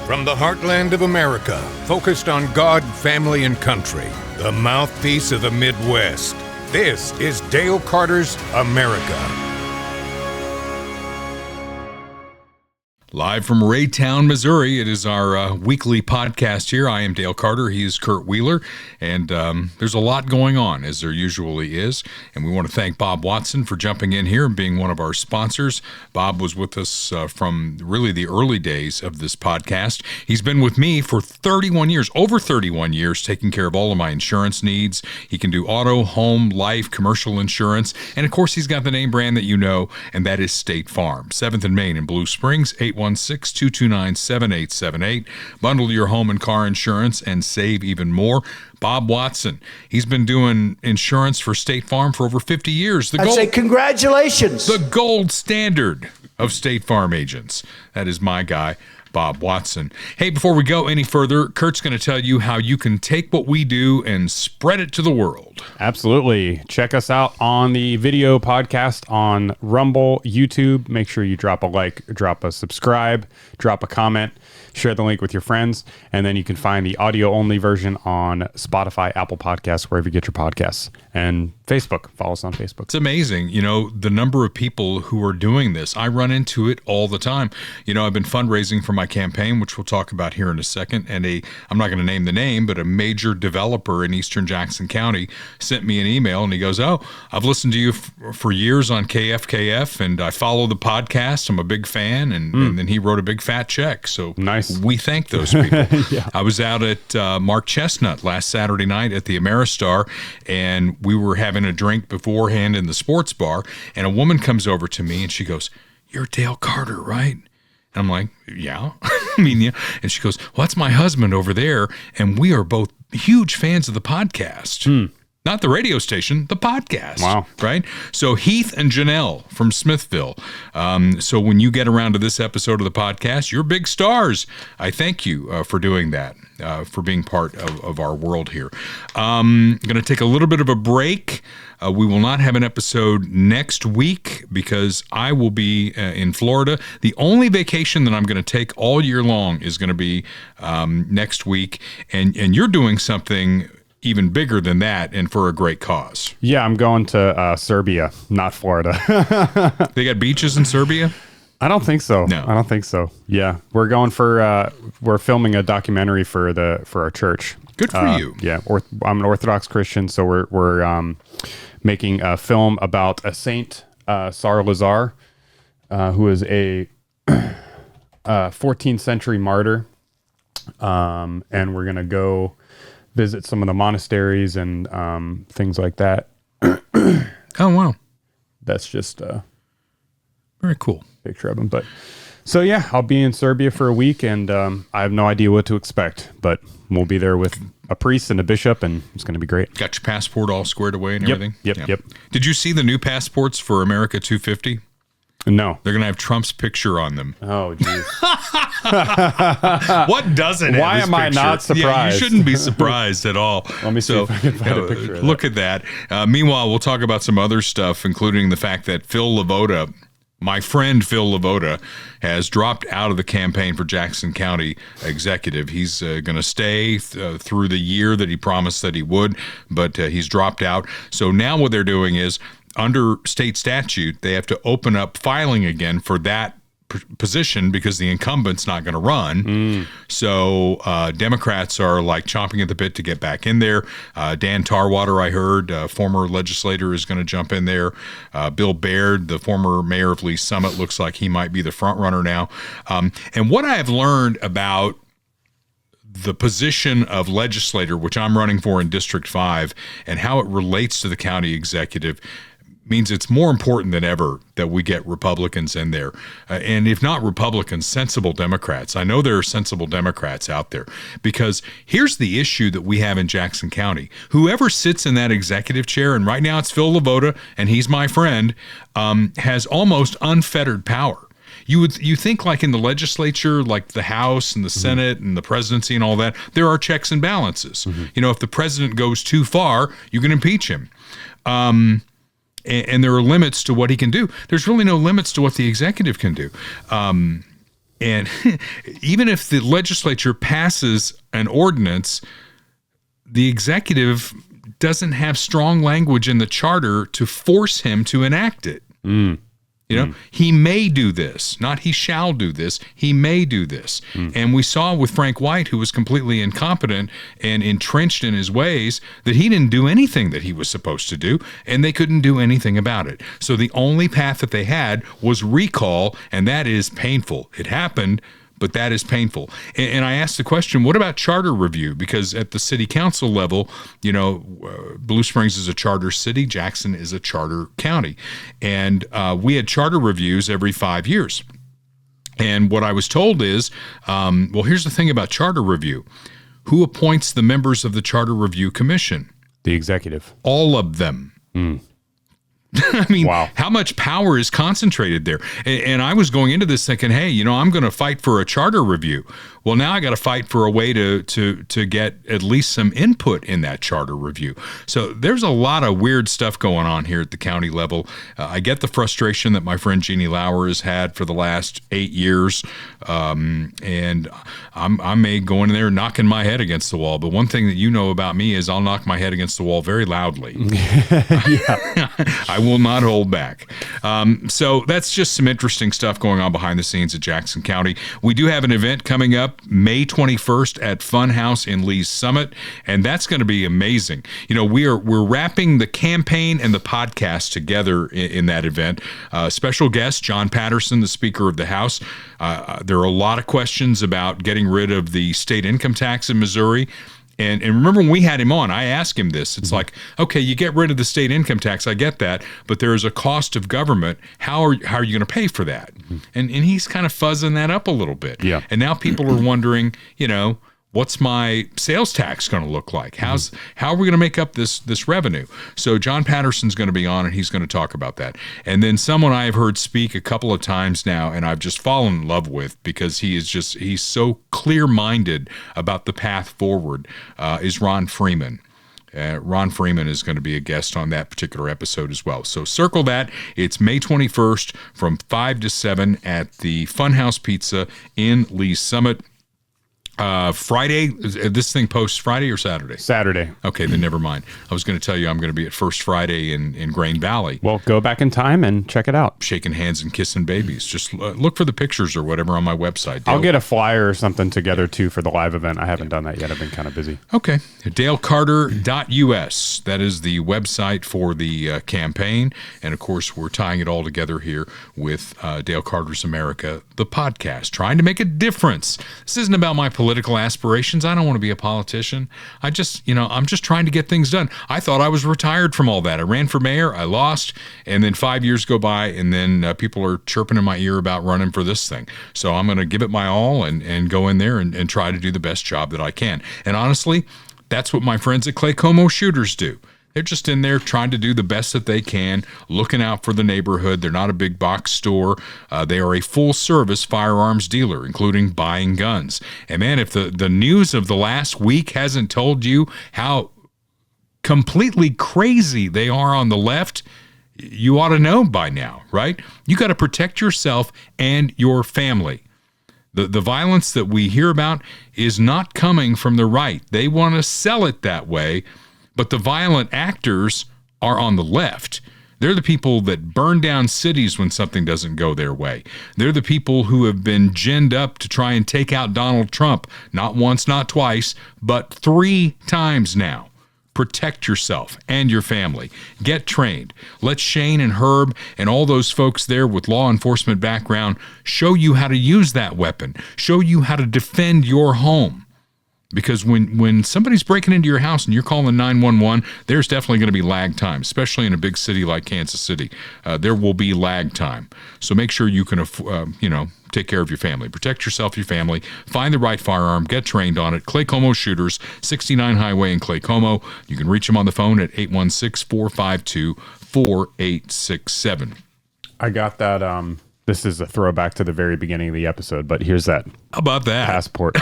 From the heartland of America, focused on God, family, and country, the mouthpiece of the Midwest. This is Dale Carter's America. Live from Raytown, Missouri, it is our weekly podcast here. I am Dale Carter. He is Kurt Wheeler. And there's a lot going on, as there usually is. And we want to thank Bob Watson for jumping in here and being one of our sponsors. Bob was with us from really the early days of this podcast. He's been with me for 31 years, over 31 years, taking care of all of my insurance needs. He can do auto, home, life, commercial insurance. And, of course, he's got the name brand that you know, and that is State Farm. 7th and Main in Blue Springs, 816-229-7878. Bundle your home and car insurance and save even more. Bob Watson, he's been doing insurance for State Farm for over 50 years. I'd say congratulations. The gold standard of State Farm agents. That is my guy, Bob Watson. Hey, before we go any further, Kurt's going to tell you how you can take what we do and spread it to the world. Absolutely. Check us out on the video podcast on Rumble, YouTube. Make sure you drop a like, drop a subscribe, drop a comment, share the link with your friends, and then you can find the audio-only version on Spotify, Apple Podcasts, wherever you get your podcasts, and Facebook. Follow us on Facebook. It's amazing, the number of people who are doing this. I run into it all the time. I've been fundraising for my campaign, which we'll talk about here in a second, and I'm not going to name the name, but a major developer in eastern Jackson County sent me an email, and he goes, I've listened to you for years on KFKF, and I follow the podcast. I'm a big fan, and then he wrote a big fat check. So nice. We thank those people. Yeah. I was out at Mark Chestnut last Saturday night at the Ameristar, and we were having a drink beforehand in the sports bar, and a woman comes over to me, and she goes, "You're Dale Carter, right?" And I'm like, "Yeah." Yeah. And she goes, "Well, that's my husband over there, and we are both huge fans of the podcast." Not the radio station, the podcast. Wow. Right? So Heath and Janelle from Smithville. So when you get around to this episode of the podcast, you're big stars. I thank you for doing that, for being part of our world here. I'm going to take a little bit of a break. We will not have an episode next week because I will be in Florida. The only vacation that I'm going to take all year long is going to be next week. And you're doing something even bigger than that, and for a great cause. Yeah, I'm going to Serbia, not Florida. They got beaches in Serbia? I don't think so. No. I don't think so. Yeah, we're going for we're filming a documentary for our church. Good for you. Yeah, I'm an Orthodox Christian, so we're making a film about a Saint Tsar Lazar, who is a 14th century martyr, and we're gonna go visit some of the monasteries and things like that. Oh, wow. That's just very cool picture of him. But so, yeah, I'll be in Serbia for a week, and I have no idea what to expect, but we'll be there with a priest and a bishop, and it's going to be great. Got your passport all squared away and everything? Yep. Did you see the new passports for America 250? No. They're going to have Trump's picture on them. Oh, geez. What doesn't have Why his am I picture? not surprised? Yeah, you shouldn't be surprised at all. Let me see if I can find a picture of look at that. Meanwhile, we'll talk about some other stuff, including the fact that Phil LeVota, my friend Phil LeVota, has dropped out of the campaign for Jackson County executive. He's going to stay through the year that he promised that he would, but he's dropped out. So now what they're doing is, under state statute, they have to open up filing again for that position because the incumbent's not going to run. So Democrats are like chomping at the bit to get back in there. Dan Tarwater, I heard, former legislator, is going to jump in there. Bill Baird, the former mayor of Lee Summit, looks like he might be the front runner now. And what I have learned about the position of legislator, which I'm running for in District 5, and how it relates to the county executive, means it's more important than ever that we get Republicans in there. And if not Republicans, sensible Democrats. I know there are sensible Democrats out there, because here's the issue that we have in Jackson County. Whoever sits in that executive chair, and right now it's Phil LeVota, and he's my friend, has almost unfettered power. You think like in the legislature, like the House and the Senate and the presidency and all that, there are checks and balances. If the president goes too far, you can impeach him. And there are limits to what he can do. There's really no limits to what the executive can do. And even if the legislature passes an ordinance, the executive doesn't have strong language in the charter to force him to enact it. He may do this, not he shall do this. He may do this. And we saw with Frank White, who was completely incompetent and entrenched in his ways, that he didn't do anything that he was supposed to do, and they couldn't do anything about it. So the only path that they had was recall, and that is painful. It happened, but that is painful. And I asked the question, what about charter review? Because at the city council level, Blue Springs is a charter city, Jackson is a charter county. And we had charter reviews every 5 years. And what I was told is, here's the thing about charter review. Who appoints the members of the Charter Review Commission? The executive. All of them. I mean, wow. How much power is concentrated there? And I was going into this thinking, hey, I'm going to fight for a charter review. Well, now I got to fight for a way to get at least some input in that charter review. So there's a lot of weird stuff going on here at the county level. I get the frustration that my friend Jeannie Lauer has had for the last 8 years. And I may go in there knocking my head against the wall. But one thing that you know about me is I'll knock my head against the wall very loudly. I will not hold back. So that's just some interesting stuff going on behind the scenes at Jackson County. We do have an event coming up May 21st at Funhouse in Lee's Summit, and that's going to be amazing. We're wrapping the campaign and the podcast together in that event. Special guest John Patterson, the Speaker of the House. There are a lot of questions about getting rid of the state income tax in Missouri. And remember when we had him on, I asked him this. It's like, okay, you get rid of the state income tax. I get that. But there is a cost of government. How are you going to pay for that? And he's kind of fuzzing that up a little bit. Yeah. And now people are wondering, what's my sales tax going to look like? How are we going to make up this revenue? So John Patterson's going to be on, and he's going to talk about that. And then someone I have heard speak a couple of times now, and I've just fallen in love with because he's so clear-minded about the path forward, is Ron Freeman. Ron Freeman is going to be a guest on that particular episode as well. So circle that. It's May 21st from 5 to 7 at the Funhouse Pizza in Lee's Summit. Friday, this thing posts Friday or Saturday? Saturday. Okay, then never mind. I was going to tell you I'm going to be at First Friday in Grain Valley. Well, go back in time and check it out. Shaking hands and kissing babies. Just look for the pictures or whatever on my website. I'll get a flyer or something together, too, for the live event. I haven't done that yet. I've been kind of busy. Okay. DaleCarter.us. That is the website for the campaign. And, of course, we're tying it all together here with Dale Carter's America, the podcast, trying to make a difference. This isn't about my political aspirations. I don't want to be a politician. I'm just trying to get things done. I thought I was retired from all that. I ran for mayor, I lost, and then 5 years go by, and then people are chirping in my ear about running for this thing. So I'm going to give it my all and go in there and try to do the best job that I can. And honestly, that's what my friends at Clay Como Shooters do. They're just in there trying to do the best that they can, looking out for the neighborhood. They're not a big box store. They are a full-service firearms dealer, including buying guns. And man, if the news of the last week hasn't told you how completely crazy they are on the left, you ought to know by now, right? You got to protect yourself and your family. The violence that we hear about is not coming from the right. They want to sell it that way. But the violent actors are on the left. They're the people that burn down cities when something doesn't go their way. They're the people who have been ginned up to try and take out Donald Trump, not once, not twice, but 3 times now. Protect yourself and your family. Get trained. Let Shane and Herb and all those folks there with law enforcement background show you how to use that weapon, show you how to defend your home. Because when somebody's breaking into your house and you're calling 911, there's definitely going to be lag time, especially in a big city like Kansas City. There will be lag time. So make sure you can, take care of your family. Protect yourself, your family. Find the right firearm. Get trained on it. Clay Como Shooters, 69 Highway in Clay Como. You can reach them on the phone at 816-452-4867. I got that. This is a throwback to the very beginning of the episode, but here's that. How about that? Passport.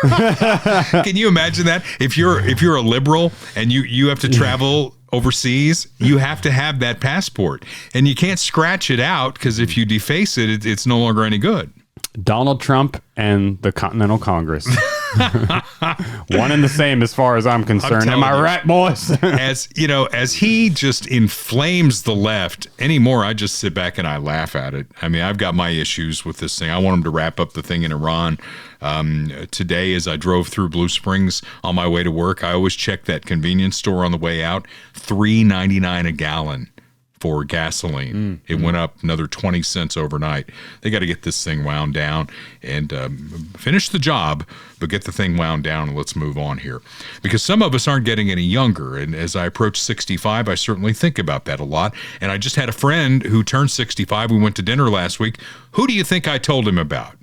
Can you imagine that? If you're a liberal and you have to travel overseas, you have to have that passport, and you can't scratch it out because if you deface it, it's no longer any good. Donald Trump and the Continental Congress. One and the same as far as I'm concerned. Am I right, boys? As you know, as he just inflames the left anymore, I just sit back and I laugh at it. I mean, I've got my issues with this thing. I want him to wrap up the thing in Iran. Today, as I drove through Blue Springs on my way to work, I always check that convenience store on the way out. $3.99 a gallon for gasoline. It went up another 20 cents overnight. They got to get this thing wound down and finish the job, but get the thing wound down and let's move on here. Because some of us aren't getting any younger, and as I approach 65, I certainly think about that a lot. And I just had a friend who turned 65. We went to dinner last week. Who do you think I told him about?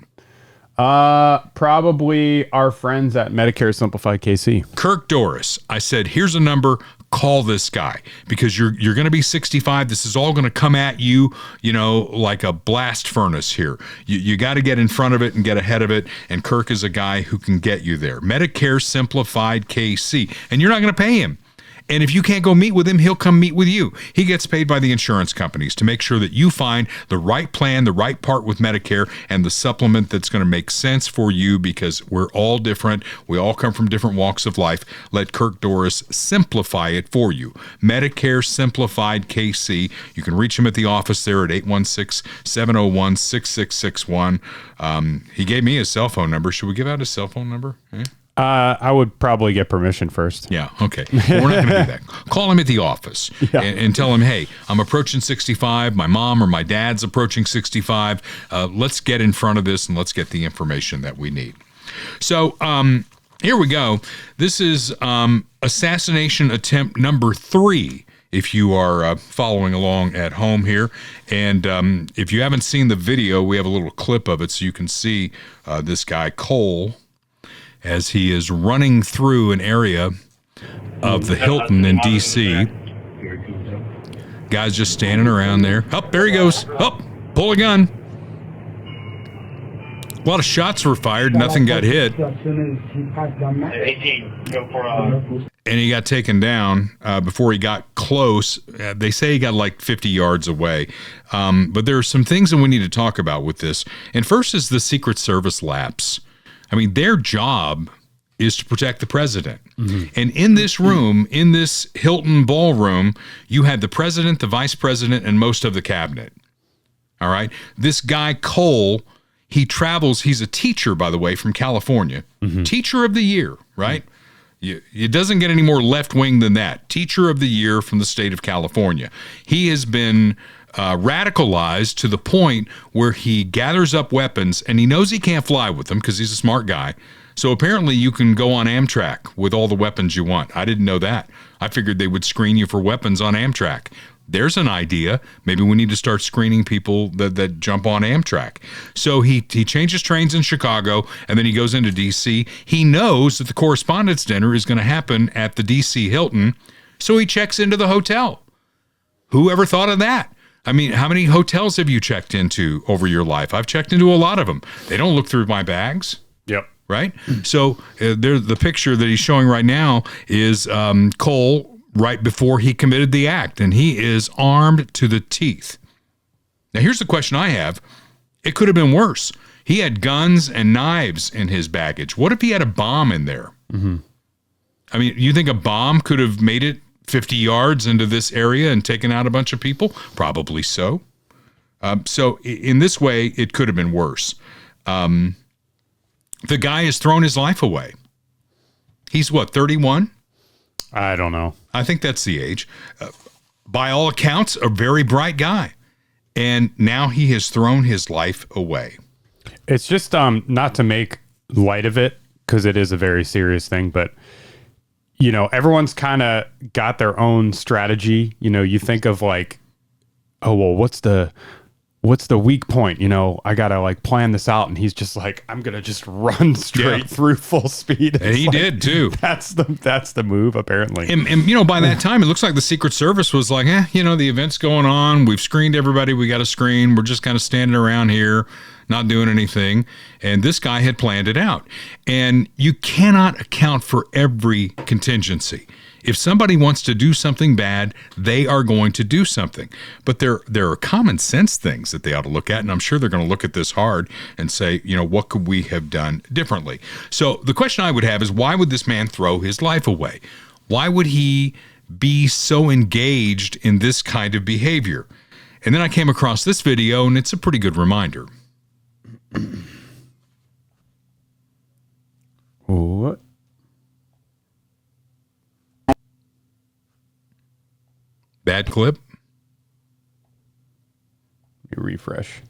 Probably our friends at Medicare Simplified KC. Kirk Doris. I said, here's a number. Call this guy because you're going to be 65. This is all going to come at you, like a blast furnace here. You got to get in front of it and get ahead of it. And Kirk is a guy who can get you there. Medicare Simplified KC. And you're not going to pay him. And if you can't go meet with him, he'll come meet with you. He gets paid by the insurance companies to make sure that you find the right plan, the right part with Medicare, and the supplement that's going to make sense for you because we're all different. We all come from different walks of life. Let Kirk Doris simplify it for you. Medicare Simplified KC. You can reach him at the office there at 816-701-6661. He gave me his cell phone number. Should we give out his cell phone number? Yeah. I would probably get permission first. Yeah, okay. Well, we're not going to do that. Call him at the office and tell him, hey, I'm approaching 65. My mom or my dad's approaching 65. Let's get in front of this and let's get the information that we need. So here we go. This is assassination attempt number 3. If you are following along at home here. And if you haven't seen the video, we have a little clip of it so you can see this guy, Cole, as he is running through an area of the Hilton in D.C. Guy's just standing around there. Oh, there he goes. Oh, pull a gun. A lot of shots were fired. Nothing got hit. And he got taken down before he got close. They say he got like 50 yards away. But there are some things that we need to talk about with this. And first is the Secret Service lapse. I mean, their job is to protect the president. Mm-hmm. And in this room, in this Hilton ballroom, you had the president, the vice president, and most of the cabinet. All right? This guy, Cole, he travels. He's a teacher, by the way, from California. Mm-hmm. Teacher of the year, right? Mm-hmm. It doesn't get any more left-wing than that. Teacher of the year from the state of California. He has been radicalized to the point where he gathers up weapons and he knows he can't fly with them because he's a smart guy. So apparently you can go on Amtrak with all the weapons you want. I didn't know that. I figured they would screen you for weapons on Amtrak. There's an idea. Maybe we need to start screening people that jump on Amtrak. So he changes trains in Chicago and then he goes into D.C. He knows that the Correspondent's dinner is going to happen at the D.C. Hilton. So he checks into the hotel. Who ever thought of that? I mean, how many hotels have you checked into over your life? I've checked into a lot of them. They don't look through my bags. Yep. Right? So the picture that he's showing right now is Cole right before he committed the act, and he is armed to the teeth. Now, here's the question I have. It could have been worse. He had guns and knives in his baggage. What if he had a bomb in there? Mm-hmm. I mean, you think a bomb could have made it 50 yards into this area and taken out a bunch of people? Probably so. So in this way, it could have been worse. The guy has thrown his life away. He's what, 31? I don't know. I think that's the age. By all accounts, a very bright guy. And now he has thrown his life away. It's just not to make light of it, because it is a very serious thing, but everyone's kind of got their own strategy. You think of like, oh, well, what's the weak point? I got to plan this out. And he's just like, I'm going to just run straight through full speed. And he did too. That's the move, apparently. And by that time, it looks like the Secret Service was like, the event's going on. We've screened everybody we got to screen. We're just kind of standing around here, not doing anything. And this guy had planned it out. And you cannot account for every contingency. If somebody wants to do something bad, they are going to do something. But there are common sense things that they ought to look at, and I'm sure they're going to look at this hard and say, what could we have done differently? So the question I would have is, why would this man throw his life away? Why would he be so engaged in this kind of behavior? And then I came across this video, and it's a pretty good reminder. What? Bad clip. Let me refresh.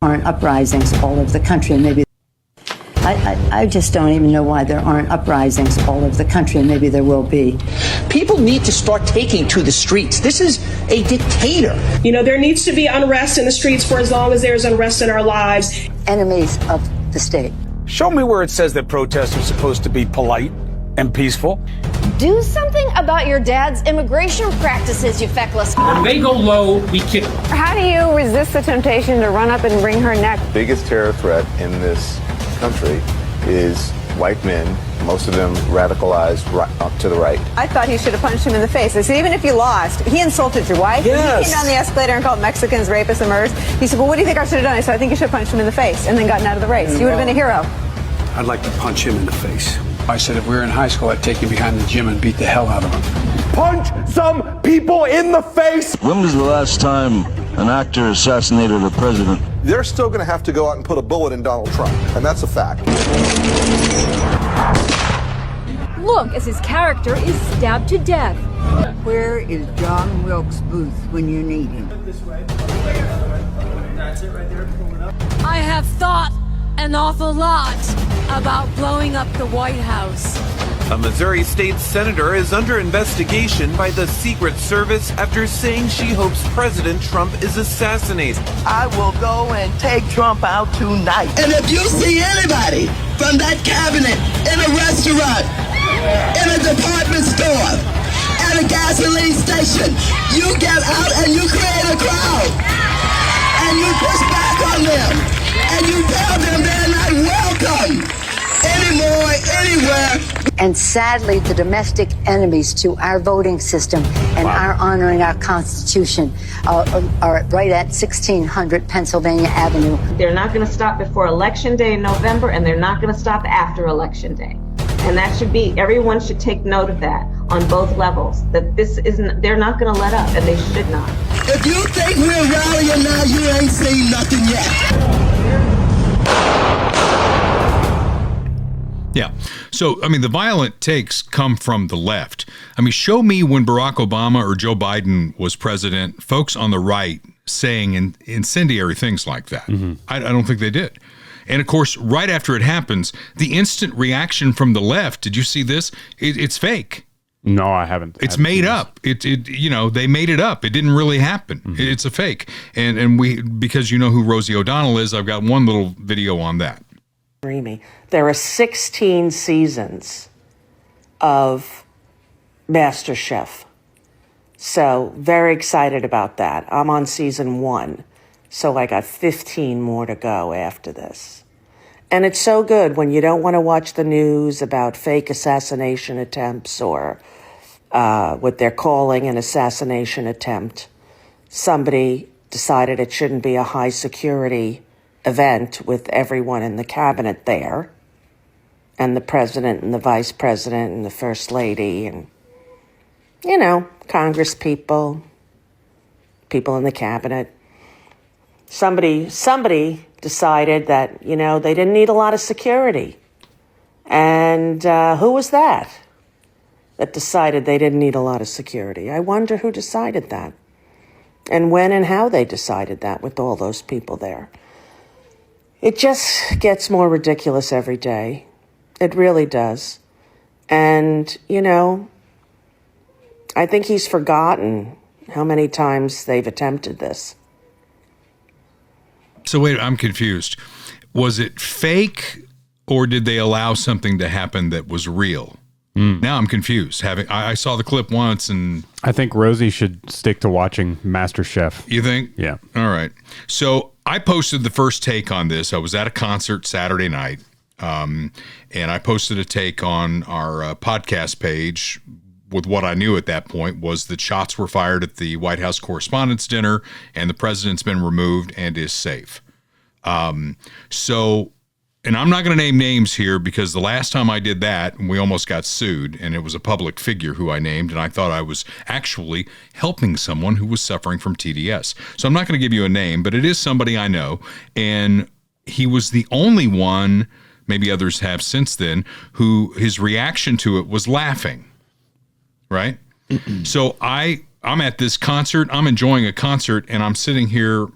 Aren't uprisings all over the country, and maybe I just don't even know why there aren't uprisings all over the country, and maybe there will be. People need to start taking to the streets. This is a dictator. There needs to be unrest in the streets for as long as there's unrest in our lives. Enemies of the state. Show me where it says that protests are supposed to be polite and peaceful. Do something about your dad's immigration practices, you feckless. When they go low, we kick them. How do you resist the temptation to run up and wring her neck? The biggest terror threat in this country is white men, most of them radicalized up to the right. I thought he should have punched him in the face. I said, even if you lost, he insulted your wife. Yes. He came down the escalator and called Mexicans rapists and murderers. He said, well, what do you think I should have done? I said, I think you should have punched him in the face and then gotten out of the race. You would have been a hero. I'd like to punch him in the face. I said if we were in high school, I'd take him behind the gym and beat the hell out of him. Punch some people in the face! When was the last time an actor assassinated a president? They're still going to have to go out and put a bullet in Donald Trump, and that's a fact. Look, as his character is stabbed to death. Where is John Wilkes Booth when you need him? I have thought an awful lot about blowing up the White House. A Missouri state senator is under investigation by the Secret Service after saying she hopes President Trump is assassinated. I will go and take Trump out tonight. And if you see anybody from that cabinet in a restaurant, in a department store, at a gasoline station, you get out and you create a crowd. And you push back on them. And you tell them they're not welcome anymore, anywhere. And sadly, the domestic enemies to our voting system and our honoring our Constitution are right at 1600 Pennsylvania Avenue. They're not going to stop before Election Day in November, and they're not going to stop after Election Day. And that should be, everyone should take note of that on both levels, that this isn't, they're not going to let up, and they should not. If you think we're rallying now, you ain't seen nothing yet. Yeah. So, the violent takes come from the left. Show me when Barack Obama or Joe Biden was president, folks on the right saying incendiary things like that. Mm-hmm. I don't think they did. And of course, right after it happens, the instant reaction from the left, did you see this? It's fake. No, I haven't. It's made up. They made it up. It didn't really happen. Mm-hmm. It's a fake. And we, because you know who Rosie O'Donnell is, I've got one little video on that. There are 16 seasons of MasterChef. So very excited about that. I'm on season 1. So I got 15 more to go after this. And it's so good when you don't want to watch the news about fake assassination attempts or what they're calling an assassination attempt. Somebody decided it shouldn't be a high security event with everyone in the cabinet there, and the president and the vice president and the first lady and, Congress people in the cabinet. Somebody decided that, they didn't need a lot of security. And who was that decided they didn't need a lot of security? I wonder who decided that and when and how they decided that with all those people there. It just gets more ridiculous every day. It really does. And, I think he's forgotten how many times they've attempted this. So wait, I'm confused. Was it fake or did they allow something to happen that was real? Now I'm confused. I saw the clip once and... I think Rosie should stick to watching MasterChef. You think? Yeah. All right. So I posted the first take on this. I was at a concert Saturday night And I posted a take on our podcast page with what I knew at that point was that shots were fired at the White House Correspondents' Dinner, and the president's been removed and is safe. And I'm not going to name names here because the last time I did that, we almost got sued, and it was a public figure who I named, and I thought I was actually helping someone who was suffering from TDS. So I'm not going to give you a name, but it is somebody I know, and he was the only one, maybe others have since then, who his reaction to it was laughing, right? So I'm at this concert, I'm enjoying a concert, and I'm sitting here.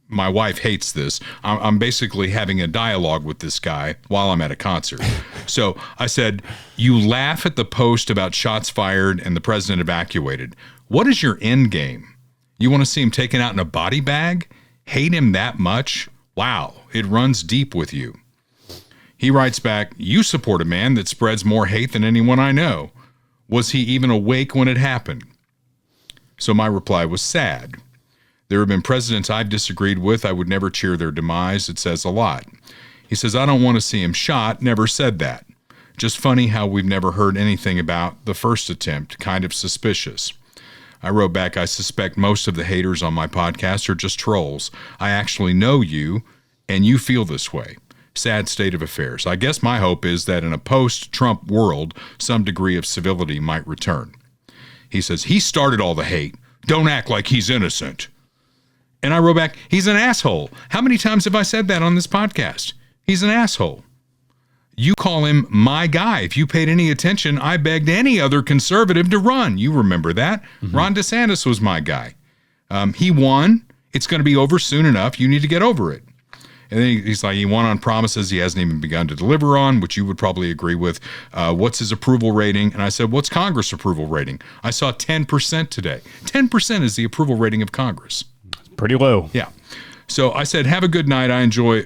My wife hates this. I'm basically having a dialogue with this guy while I'm at a concert. So I said, you laugh at the post about shots fired and the president evacuated. What is your end game? You want to see him taken out in a body bag? Hate him that much? Wow, it runs deep with you. He writes back, you support a man that spreads more hate than anyone I know. Was he even awake when it happened? So my reply was sad. There have been presidents I've disagreed with. I would never cheer their demise. It says a lot. He says, I don't want to see him shot. Never said that. Just funny how we've never heard anything about the first attempt. Kind of suspicious. I wrote back, I suspect most of the haters on my podcast are just trolls. I actually know you, and you feel this way. Sad state of affairs. I guess my hope is that in a post-Trump world, some degree of civility might return. He says, he started all the hate. Don't act like he's innocent. And I wrote back, he's an asshole. How many times have I said that on this podcast? He's an asshole. You call him my guy. If you paid any attention, I begged any other conservative to run. You remember that. Mm-hmm. Ron DeSantis was my guy. He won. It's going to be over soon enough. You need to get over it. And then he's like, he won on promises he hasn't even begun to deliver on, which you would probably agree with. What's his approval rating? And I said, what's Congress' approval rating? I saw 10% today. 10% is the approval rating of Congress. Pretty low. Yeah. So I said, have a good night. I'm enjoying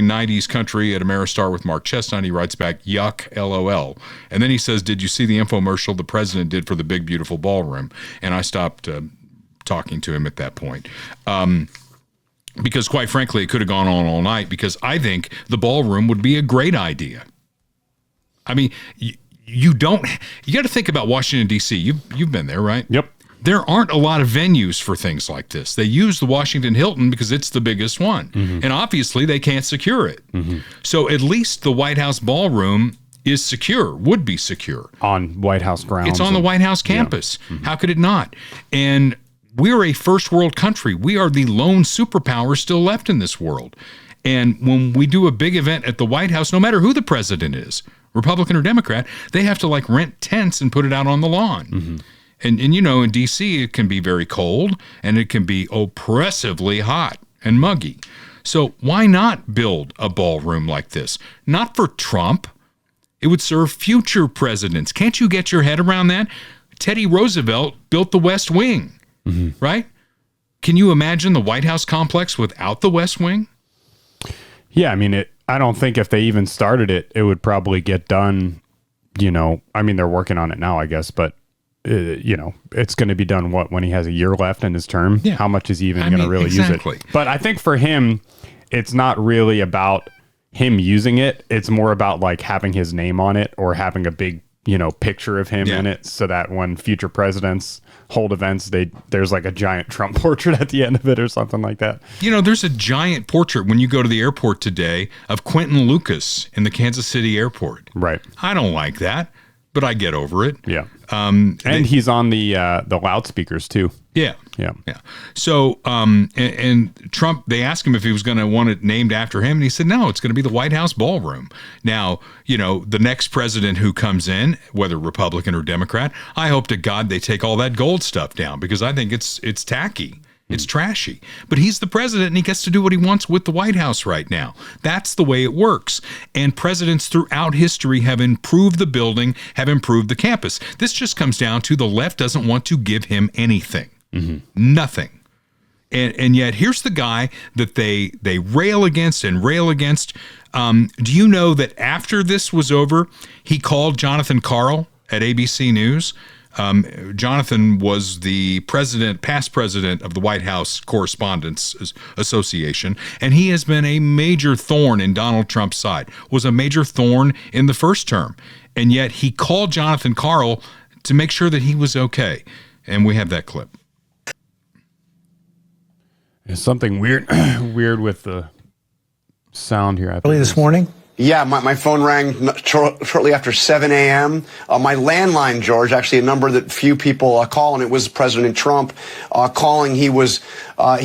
90s country at Ameristar with Mark Chestnut. He writes back, yuck, LOL. And then he says, did you see the infomercial the president did for the big, beautiful ballroom? And I stopped talking to him at that point. Because quite frankly, it could have gone on all night because I think the ballroom would be a great idea. I mean, you got to think about Washington, D.C. You've been there, right? Yep. There aren't a lot of venues for things like this. They use the Washington Hilton because it's the biggest one. Mm-hmm. And obviously they can't secure it. Mm-hmm. So at least the White House ballroom is secure, would be secure. On White House grounds. It's on the White House campus. Yeah. Mm-hmm. How could it not? And we're a first world country. We are the lone superpower still left in this world. And when we do a big event at the White House, no matter who the president is, Republican or Democrat, they have to like rent tents and put it out on the lawn. Mm-hmm. And you know, in D.C., it can be very cold, and it can be oppressively hot and muggy. So why not build a ballroom like this? Not for Trump. It would serve future presidents. Can't you get your head around that? Teddy Roosevelt built the West Wing, mm-hmm. right? Can you imagine the White House complex without the West Wing? Yeah, I mean, I don't think if they even started it, it would probably get done, you know. I mean, they're working on it now, I guess, but you know, it's going to be done when he has a year left in his term. Yeah. How much is he even going to really use it? But I think for him, it's not really about him using it. It's more about like having his name on it or having a big, you know, picture of him in it so that when future presidents hold events, there's like a giant Trump portrait at the end of it or something like that. You know, there's a giant portrait when you go to the airport today of Quentin Lucas in the Kansas City airport. Right. I don't like that, but I get over it. Yeah. And he's on the loudspeakers too. Yeah. Yeah. Yeah. So, and Trump, they asked him if he was going to want it named after him. And he said, no, it's going to be the White House ballroom. Now, you know, the next president who comes in, whether Republican or Democrat, I hope to God they take all that gold stuff down because I think it's tacky. It's trashy. But he's the president and he gets to do what he wants with the White House right now. That's the way it works. And presidents throughout history have improved the building, have improved the campus. This just comes down to the left doesn't want to give him anything. Mm-hmm. Nothing. And yet here's the guy that they rail against and rail against. Do you know that after this was over, he called Jonathan Karl at ABC News Jonathan was the past president of the White House Correspondents Association, and he has been a major thorn in Donald Trump's side, was a major thorn in the first term. And yet he called Jonathan Karl to make sure that he was okay. And we have that clip. There's something weird with the sound here. Early this morning? Yeah, my phone rang shortly after 7 a.m. My landline, George, actually a number that few people call, and it was President Trump calling. He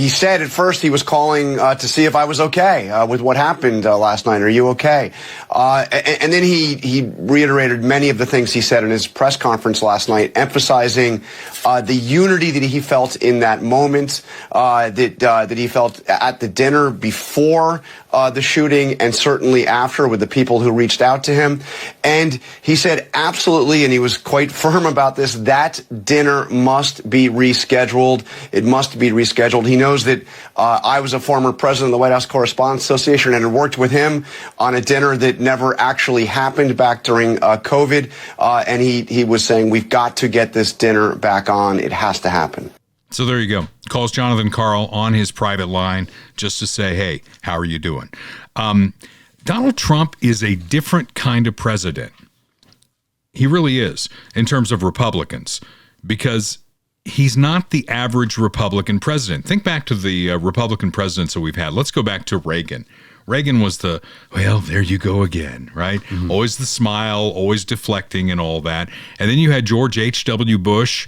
said at first he was calling to see if I was okay with what happened last night. Are you okay? And then he reiterated many of the things he said in his press conference last night, emphasizing the unity that he felt in that moment, that he felt at the dinner before the shooting and certainly after with the people who reached out to him. And he said absolutely, and he was quite firm about this, that dinner must be rescheduled. It must be rescheduled. He knows that I was a former president of the White House Correspondents Association and had worked with him on a dinner that never actually happened back during COVID. And he was saying, we've got to get this dinner back on. It has to happen. So there you go. Calls Jonathan Karl on his private line just to say, hey, how are you doing? Donald Trump is a different kind of president. He really is, in terms of Republicans, because he's not the average Republican president. Think back to the Republican presidents that we've had. Let's go back to Reagan. Reagan was well, there you go again, right? Mm-hmm. Always the smile, always deflecting and all that. And then you had George H.W. Bush,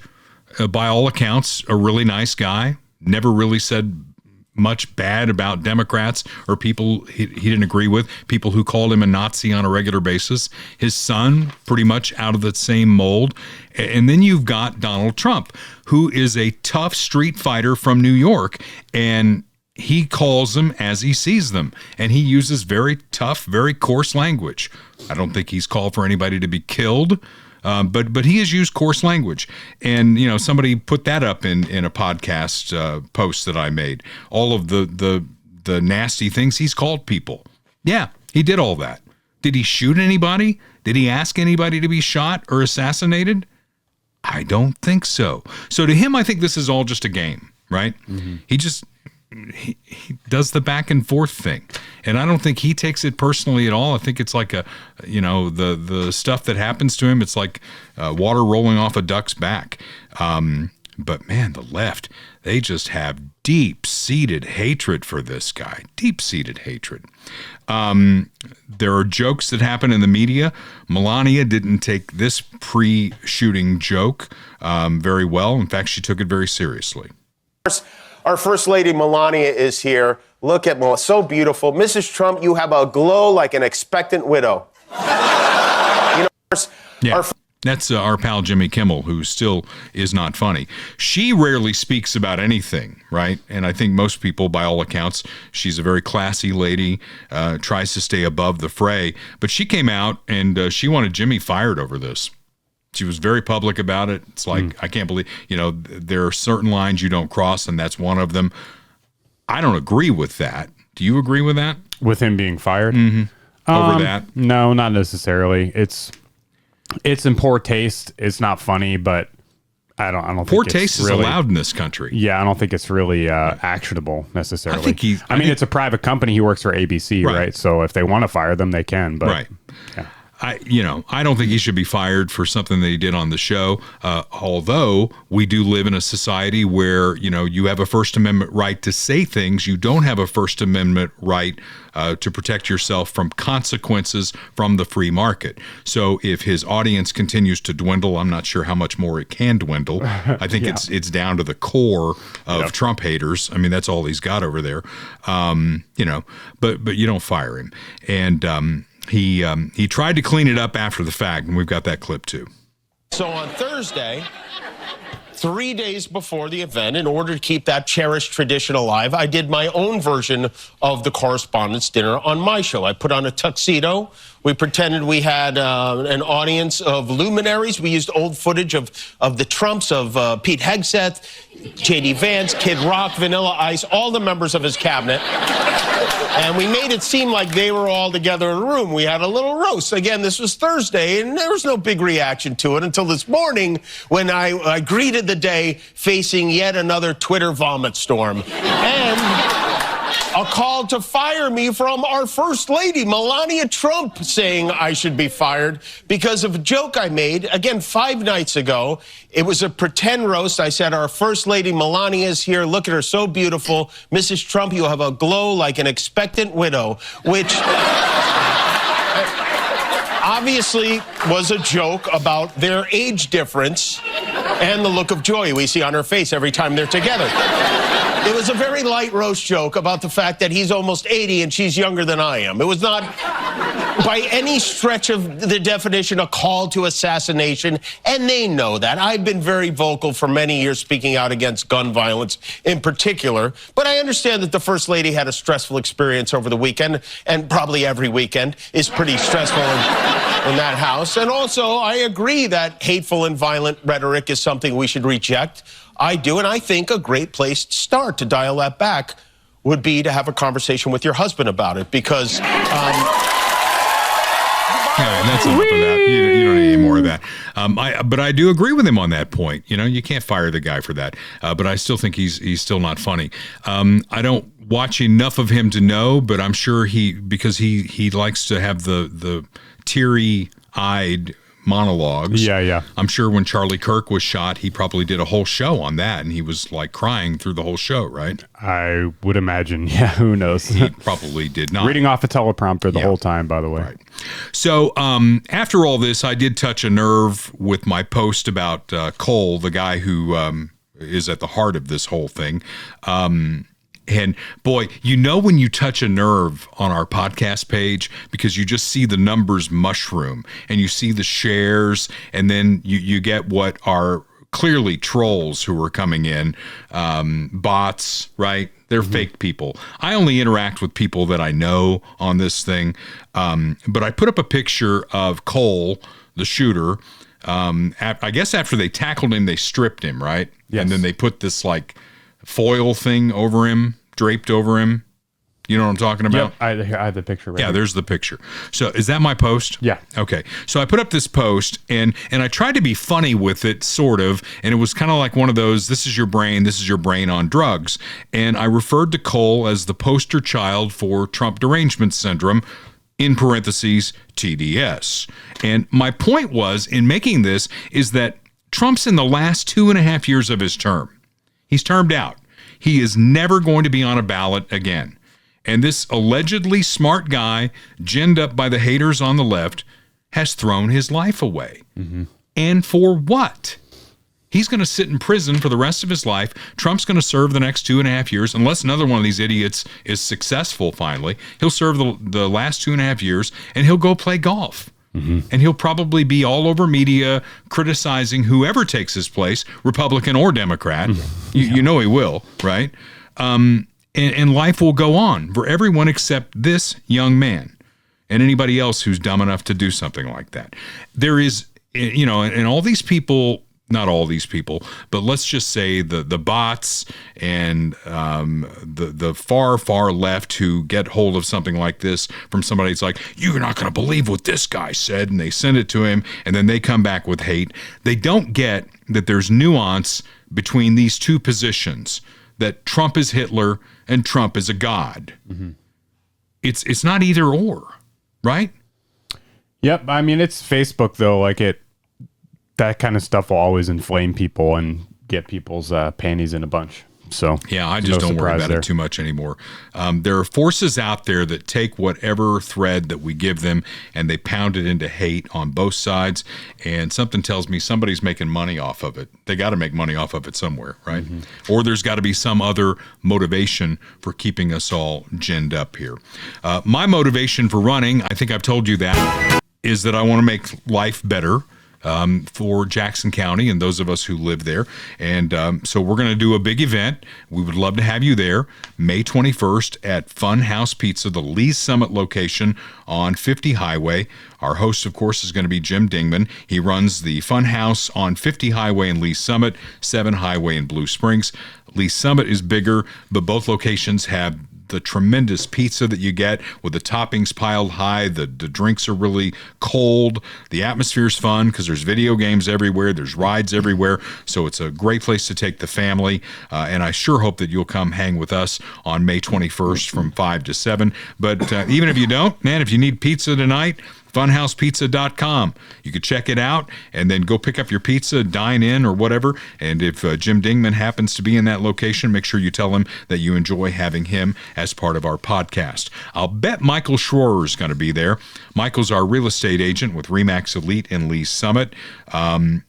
by all accounts, a really nice guy, never really said much bad about Democrats or people he didn't agree with, people who called him a Nazi on a regular basis. His son, pretty much out of the same mold. And then you've got Donald Trump, who is a tough street fighter from New York, and he calls them as he sees them, and he uses very tough, very coarse language. I don't think he's called for anybody to be killed, but he has used coarse language. And, somebody put that up in a podcast post that I made. All of the nasty things he's called people. Yeah, he did all that. Did he shoot anybody? Did he ask anybody to be shot or assassinated? I don't think so. So to him, I think this is all just a game, right? Mm-hmm. He does the back and forth thing. And I don't think he takes it personally at all. I think it's like the stuff that happens to him, it's like water rolling off a duck's back. But man, the left, they just have deep-seated hatred for this guy. Deep-seated hatred. There are jokes that happen in the media. Melania didn't take this pre-shooting joke very well. In fact, she took it very seriously. Our First Lady Melania is here. Look at Melania, so beautiful. Mrs. Trump, you have a glow like an expectant widow. That's our pal Jimmy Kimmel, who still is not funny. She rarely speaks about anything, right? And I think most people, by all accounts, she's a very classy lady, tries to stay above the fray. But she came out and she wanted Jimmy fired over this. She was very public about it. It's like, I can't believe, there are certain lines you don't cross, and that's one of them. I don't agree with that. Do you agree with that? With him being fired? Mm-hmm. Over that? No, not necessarily. It's in poor taste. It's not funny, but I don't think poor taste is really allowed in this country. Yeah, I don't think it's really actionable necessarily. I mean, it's a private company. He works for ABC, right? So if they want to fire them, they can. But, right. Yeah. I don't think he should be fired for something that he did on the show. Although we do live in a society where, you have a First Amendment right to say things. You don't have a First Amendment right to protect yourself from consequences from the free market. So if his audience continues to dwindle, I'm not sure how much more it can dwindle. I think it's down to the core of Trump haters. I mean, that's all he's got over there. But you don't fire him. And he tried to clean it up after the fact, and we've got that clip too. So on Thursday, 3 days before the event, in order to keep that cherished tradition alive, I did my own version of the Correspondents' dinner on my show. I put on a tuxedo We pretended we had an audience of luminaries. We used old footage of the Trumps, of Pete Hegseth, J.D. Vance, Kid Rock, Vanilla Ice, all the members of his cabinet. And we made it seem like they were all together in a room. We had a little roast. Again, this was Thursday, and there was no big reaction to it until this morning when I greeted the day facing yet another Twitter vomit storm. And a call to fire me from our First Lady, Melania Trump, saying I should be fired because of a joke I made, again, 5 nights ago. It was a pretend roast. I said, our First Lady, Melania, is here. Look at her, so beautiful. Mrs. Trump, you have a glow like an expectant widow, which obviously was a joke about their age difference and the look of joy we see on her face every time they're together. It was a very light roast joke about the fact that he's almost 80 and she's younger than I am. It was not, by any stretch of the definition, a call to assassination, and they know that. I've been very vocal for many years speaking out against gun violence in particular, but I understand that the First Lady had a stressful experience over the weekend, and probably every weekend is pretty stressful in that house. And also, I agree that hateful and violent rhetoric is something we should reject. I do, and I think a great place to start to dial that back would be to have a conversation with your husband about it, because... that's enough of that. You don't need any more of that. But I do agree with him on that point. You know, you can't fire the guy for that. But I still think he's still not funny. I don't watch enough of him to know, but I'm sure because he likes to have the teary-eyed monologues. Yeah. I'm sure when Charlie Kirk was shot, he probably did a whole show on that, and he was like crying through the whole show, right? I would imagine. Yeah, who knows? He probably did not. Reading off a teleprompter the whole time, by the way. Right. So after all this, I did touch a nerve with my post about Cole, the guy who is at the heart of this whole thing. And boy, you know when you touch a nerve on our podcast page, because you just see the numbers mushroom and you see the shares, and then you get what are clearly trolls who are coming in, bots, right? They're fake people. I only interact with people that I know on this thing. But I put up a picture of Cole, the shooter. I guess after they tackled him, they stripped him, right? Yes. And then they put this like foil thing over him, draped over him. You know what I'm talking about? Yep, I have the picture right here. here. There's the picture. So is that my post? Yeah. Okay. So I put up this post, and I tried to be funny with it, sort of, and it was kind of like one of those, this is your brain on drugs. And I referred to Cole as the poster child for Trump derangement syndrome, in parentheses, TDS. And my point was, in making this, is that Trump's in the last 2.5 years of his term. He's termed out. He is never going to be on a ballot again. And this allegedly smart guy, ginned up by the haters on the left, has thrown his life away. Mm-hmm. And for what? He's going to sit in prison for the rest of his life. Trump's going to serve the next 2.5 years, unless another one of these idiots is successful finally. He'll serve the last 2.5 years, and he'll go play golf. Mm-hmm. And he'll probably be all over media criticizing whoever takes his place, Republican or Democrat. Mm-hmm. You know he will, right? And life will go on for everyone except this young man and anybody else who's dumb enough to do something like that. There is, you know, and all these people, not all these people, but let's just say the bots and the far left who get hold of something like this from somebody. It's like, you're not going to believe what this guy said, and they send it to him, and then they come back with hate. They don't get that there's nuance between these two positions, that Trump is Hitler and Trump is a god. Mm-hmm. It's not either or, right? Yep. I mean, it's Facebook though. Like that kind of stuff will always inflame people and get people's panties in a bunch. So yeah, I just don't worry about it too much anymore. There are forces out there that take whatever thread that we give them and they pound it into hate on both sides. And something tells me somebody's making money off of it. They got to make money off of it somewhere, right? Mm-hmm. Or there's got to be some other motivation for keeping us all ginned up here. My motivation for running, I think I've told you that, is that I want to make life better. for Jackson County and those of us who live there. And so we're going to do a big event. We would love to have you there May 21st at Fun House Pizza, the Lee Summit location on 50 Highway. Our host, of course, is going to be Jim Dingman. He runs the Fun House on 50 Highway in Lee Summit, 7 Highway in Blue Springs. Lee Summit is bigger, but both locations have the tremendous pizza that you get with the toppings piled high. The drinks are really cold. The atmosphere's fun because there's video games everywhere. There's rides everywhere. So it's a great place to take the family. And I sure hope that you'll come hang with us on May 21st from 5 to 7. But even if you don't, man, if you need pizza tonight, funhousepizza.com. You could check it out and then go pick up your pizza, dine in or whatever. And if Jim Dingman happens to be in that location, make sure you tell him that you enjoy having him as part of our podcast. I'll bet Michael Schroer is going to be there. Michael's our real estate agent with RE/MAX Elite in Lee Summit.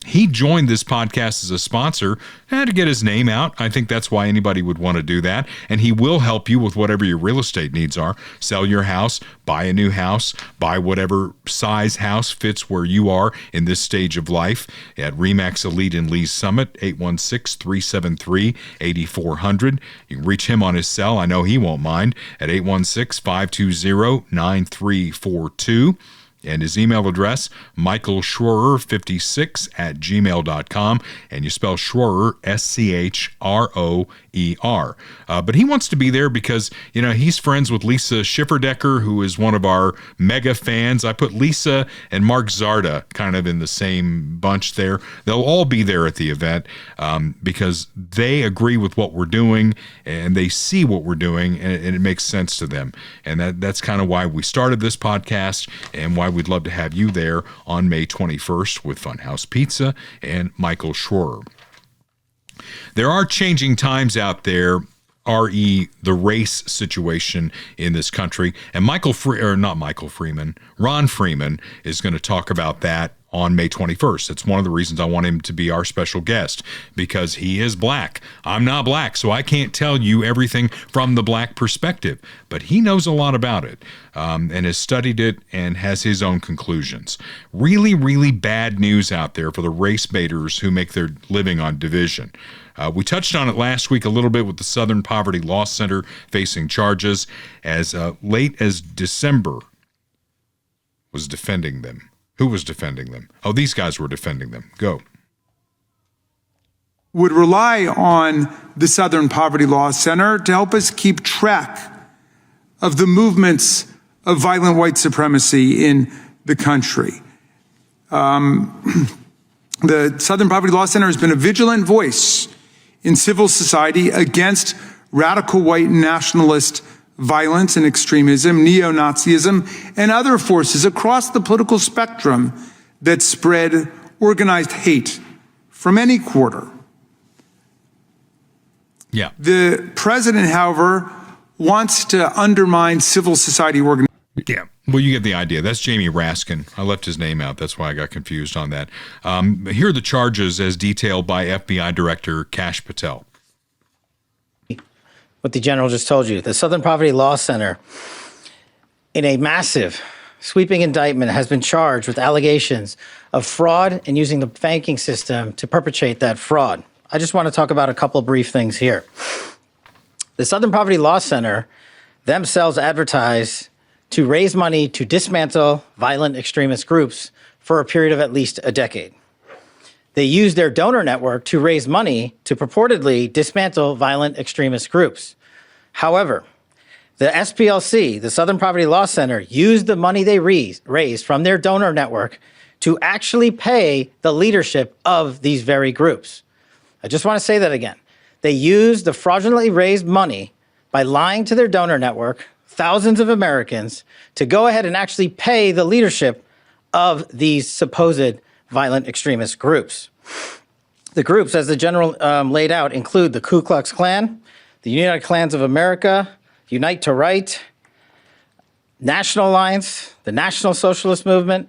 He joined this podcast as a sponsor to get his name out. I think that's why anybody would want to do that. And he will help you with whatever your real estate needs are. Sell your house, buy a new house, buy whatever size house fits where you are in this stage of life at RE/MAX Elite in Lee Summit, 816-373-8400. You can reach him on his cell. I know he won't mind at 816-520-9342. And his email address, michaelschroer56@gmail.com. And you spell Schroer, Schroer. But he wants to be there because, you know, he's friends with Lisa Schifferdecker, who is one of our mega fans. I put Lisa and Mark Zarda kind of in the same bunch there. They'll all be there at the event because they agree with what we're doing and they see what we're doing and it makes sense to them. And that's kind of why we started this podcast and why we'd love to have you there on May 21st with Funhouse Pizza and Michael Schroer. There are changing times out there, the race situation in this country. And Ron Freeman is going to talk about that on May 21st. That's one of the reasons I want him to be our special guest, because he is black. I'm not black, so I can't tell you everything from the black perspective, but he knows a lot about it and has studied it and has his own conclusions. Really, really bad news out there for the race baiters who make their living on division. We touched on it last week a little bit with the Southern Poverty Law Center facing charges as late as December was defending them. Who was defending them? Oh, these guys were defending them. Go. Would rely on the Southern Poverty Law Center to help us keep track of the movements of violent white supremacy in the country. The Southern Poverty Law Center has been a vigilant voice in civil society against radical white nationalist violence and extremism, neo-Nazism, and other forces across the political spectrum that spread organized hate from any quarter. Yeah. The president, however, wants to undermine civil society organizations. Yeah. Well, you get the idea. That's Jamie Raskin. I left his name out. That's why I got confused on that. Here are the charges as detailed by FBI Director Kash Patel. What the general just told you. The Southern Poverty Law Center, in a massive, sweeping indictment, has been charged with allegations of fraud and using the banking system to perpetrate that fraud. I just want to talk about a couple of brief things here. The Southern Poverty Law Center themselves advertise to raise money to dismantle violent extremist groups for a period of at least a decade. They use their donor network to raise money to purportedly dismantle violent extremist groups. However, the SPLC, the Southern Poverty Law Center, used the money they raised from their donor network to actually pay the leadership of these very groups. I just want to say that again. They used the fraudulently raised money by lying to their donor network, thousands of Americans, to go ahead and actually pay the leadership of these supposed violent extremist groups. The groups, as the general laid out, include the Ku Klux Klan, the United Klans of America, Unite to Right, National Alliance, the National Socialist Movement,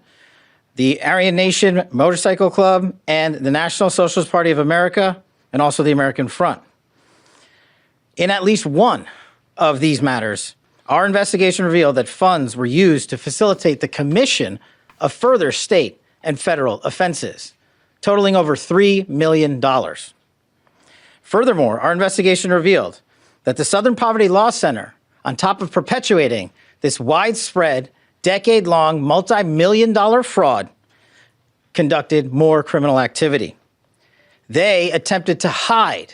the Aryan Nation Motorcycle Club, and the National Socialist Party of America, and also the American Front. In at least one of these matters, our investigation revealed that funds were used to facilitate the commission of further state and federal offenses, totaling over $3 million. Furthermore, our investigation revealed that the Southern Poverty Law Center, on top of perpetuating this widespread, decade-long, multi-million-dollar fraud, conducted more criminal activity. They attempted to hide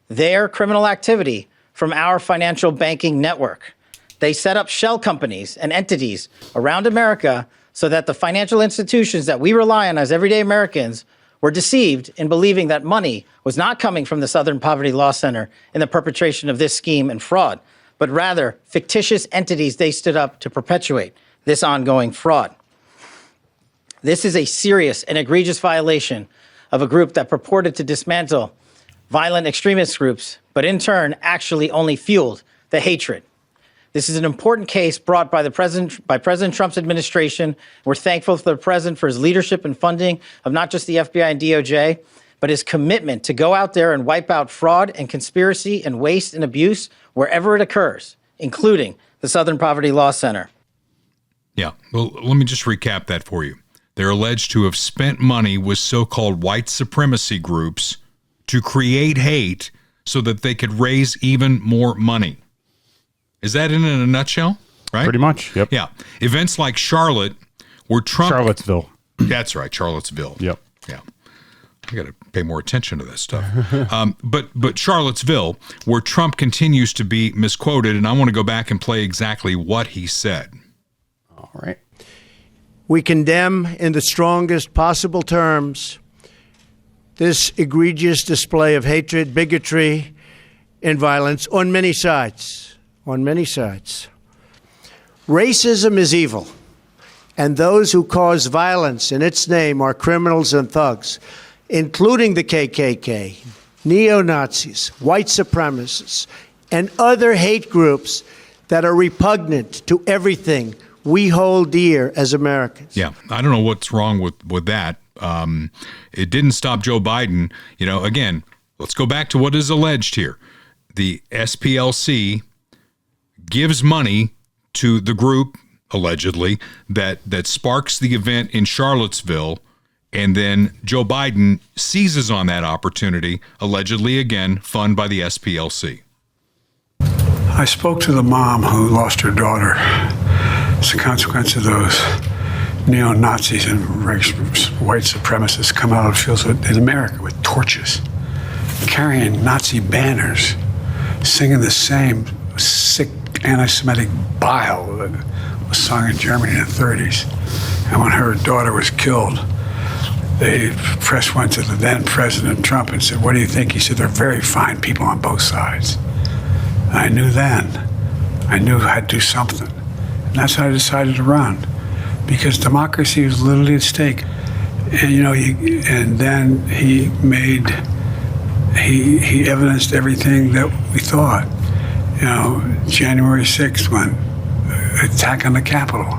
their criminal activity from our financial banking network. They set up shell companies and entities around America so that the financial institutions that we rely on as everyday Americans were deceived in believing that money was not coming from the Southern Poverty Law Center in the perpetration of this scheme and fraud, but rather fictitious entities they stood up to perpetuate this ongoing fraud. This is a serious and egregious violation of a group that purported to dismantle violent extremist groups, but in turn actually only fueled the hatred. This is an important case brought by President Trump's administration. We're thankful to the president for his leadership and funding of not just the FBI and DOJ, but his commitment to go out there and wipe out fraud and conspiracy and waste and abuse wherever it occurs, including the Southern Poverty Law Center. Yeah, well, let me just recap that for you. They're alleged to have spent money with so-called white supremacy groups to create hate so that they could raise even more money. Is that in a nutshell? Right? Pretty much, yep. Yeah. Events like Charlotte, where Trump... Charlottesville. That's right, Charlottesville. Yep. Yeah. I got to pay more attention to this stuff. But Charlottesville, where Trump continues to be misquoted, and I want to go back and play exactly what he said. All right. We condemn in the strongest possible terms this egregious display of hatred, bigotry, and violence on many sides. On many sides. Racism is evil, and those who cause violence in its name are criminals and thugs, including the KKK, neo-Nazis, white supremacists, and other hate groups that are repugnant to everything we hold dear as Americans. Yeah, I don't know what's wrong with that. It didn't stop Joe Biden. You know, again, let's go back to what is alleged here. The SPLC gives money to the group, allegedly, that sparks the event in Charlottesville, and then Joe Biden seizes on that opportunity, allegedly, again, funded by the SPLC. I spoke to the mom who lost her daughter as a consequence of those neo-Nazis and white supremacists come out of fields in America with torches, carrying Nazi banners, singing the same sick anti-Semitic bile that was sung in Germany in the 30s. And when her daughter was killed, the press went to the then President Trump and said, "What do you think?" He said, "They're very fine people on both sides." And I knew then. I knew I had to do something. And that's how I decided to run, because democracy was literally at stake. And, you know, and then he evidenced everything that we thought. You know, January 6th, when attack on the Capitol,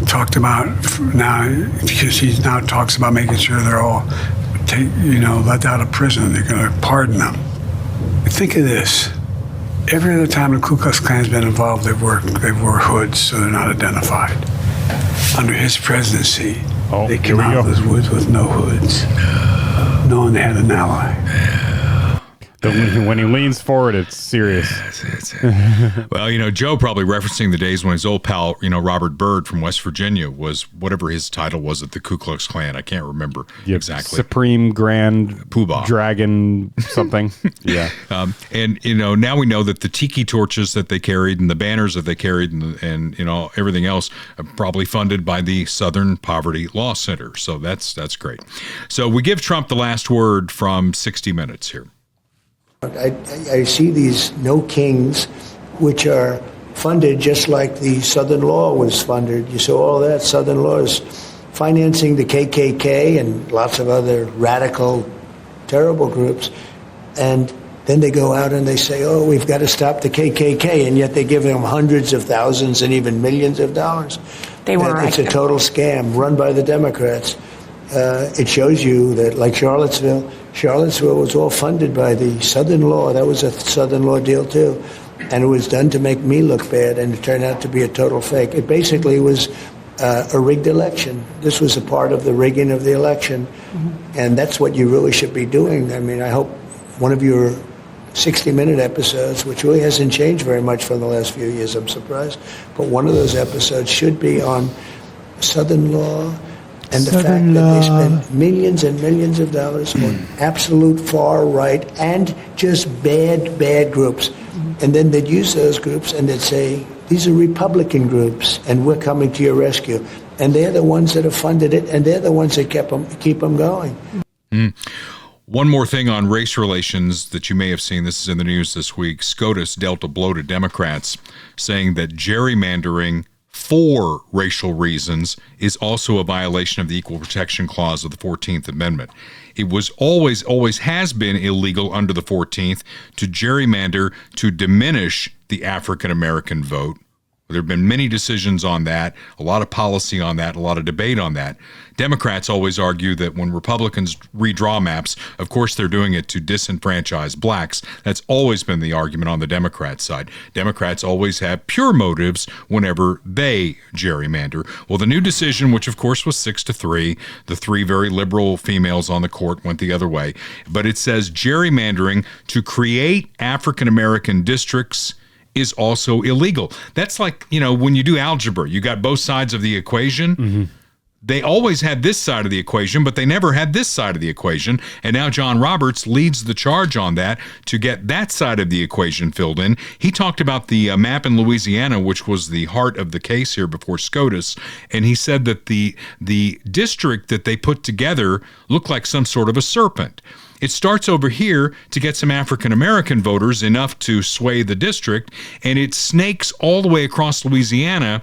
talked about now, because he now talks about making sure they're all, let out of prison. They're going to pardon them. Think of this. Every other time the Ku Klux Klan's been involved, they wore hoods, so they're not identified. Under his presidency, they came out of those woods with no hoods, knowing they had an ally. When he leans forward, it's serious. Well, Joe probably referencing the days when his old pal, Robert Byrd from West Virginia was whatever his title was at the Ku Klux Klan. I can't remember exactly. Supreme Grand Poobah Dragon something. Yeah. And now we know that the tiki torches that they carried and the banners that they carried and everything else are probably funded by the Southern Poverty Law Center. So that's great. So we give Trump the last word from 60 Minutes here. I see these no kings, which are funded just like the Southern Law was funded. You saw all that. Southern Law is financing the KKK and lots of other radical, terrible groups. And then they go out and they say, oh, we've got to stop the KKK. And yet they give them hundreds of thousands and even millions of dollars. It's a total scam run by the Democrats. It shows you that, like Charlottesville was all funded by the Southern Law. That was a Southern Law deal, too. And it was done to make me look bad, and it turned out to be a total fake. It basically was a rigged election. This was a part of the rigging of the election, and that's what you really should be doing. I mean, I hope one of your 60-minute episodes, which really hasn't changed very much from the last few years, I'm surprised, but one of those episodes should be on Southern law and the fact that they spend millions and millions of dollars on absolute far right and just bad groups. And then they'd use those groups and they'd say, these are Republican groups and we're coming to your rescue. And they're the ones that have funded it, and they're the ones that keep them going. One more thing on race relations that you may have seen. This is in the news this week. SCOTUS dealt a blow to Democrats, saying that gerrymandering for racial reasons is also a violation of the Equal Protection Clause of the 14th Amendment. It was always has been illegal under the 14th to gerrymander to diminish the African American vote. There have been many decisions on that, a lot of policy on that, a lot of debate on that. Democrats always argue that when Republicans redraw maps, of course they're doing it to disenfranchise blacks. That's always been the argument on the Democrat side. Democrats always have pure motives whenever they gerrymander. Well, the new decision, which of course was 6-3, the three very liberal females on the court went the other way, but it says gerrymandering to create African American districts is also illegal. That's like, when you do algebra, you got both sides of the equation. They always had this side of the equation, but they never had this side of the equation. And now John Roberts leads the charge on that to get that side of the equation filled in. He talked about the map in Louisiana, which was the heart of the case here before SCOTUS. And he said that the district that they put together looked like some sort of a serpent. It starts over here to get some African-American voters, enough to sway the district, and it snakes all the way across Louisiana.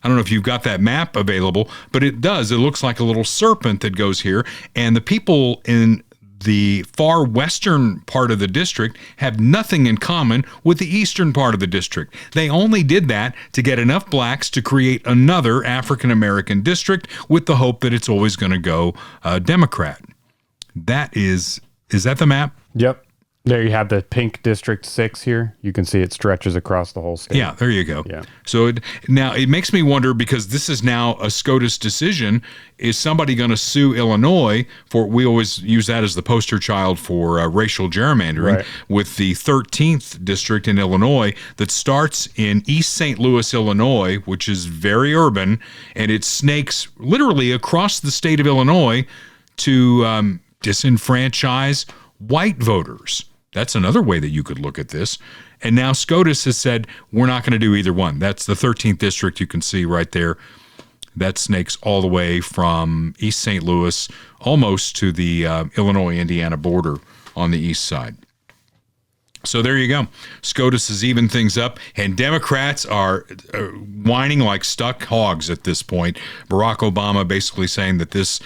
I don't know if you've got that map available, but it does. It looks like a little serpent that goes here, and the people in the far western part of the district have nothing in common with the eastern part of the district. They only did that to get enough blacks to create another African-American district with the hope that it's always going to go Democrat. Is that the map? Yep. There you have the pink District 6 here. You can see it stretches across the whole state. Yeah, there you go. Yeah. So now it makes me wonder, because this is now a SCOTUS decision, is somebody going to sue Illinois for, we always use that as the poster child for racial gerrymandering, Right. with the 13th district in Illinois that starts in East St. Louis, Illinois, which is very urban, and it snakes literally across the state of Illinois to disenfranchise white voters. That's another way that you could look at this. And now SCOTUS has said, we're not going to do either one. That's the 13th district you can see right there. That snakes all the way from East St. Louis almost to the Illinois-Indiana border on the east side. So there you go. SCOTUS has evened things up, and Democrats are whining like stuck hogs at this point. Barack Obama basically saying that this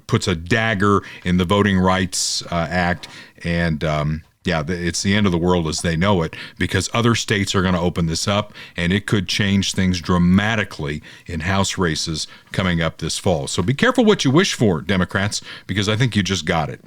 puts a dagger in the Voting Rights Act, and it's the end of the world as they know it, because other states are going to open this up, and it could change things dramatically in House races coming up this fall. So be careful what you wish for, Democrats, because I think you just got it.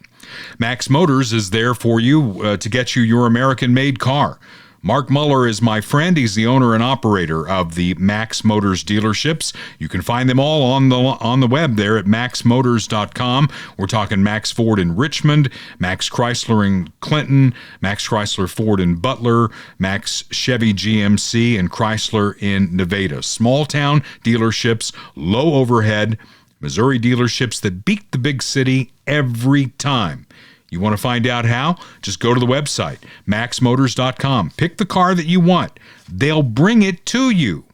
Max Motors is there for you to get you your American-made car. Mark Muller is my friend. He's the owner and operator of the Max Motors dealerships. You can find them all on the web there at maxmotors.com. We're talking Max Ford in Richmond, Max Chrysler in Clinton, Max Chrysler Ford in Butler, Max Chevy GMC and Chrysler in Nevada. Small town dealerships, low overhead, Missouri dealerships that beat the big city every time. You want to find out how? Just go to the website, maxmotors.com. Pick the car that you want. They'll bring it to you.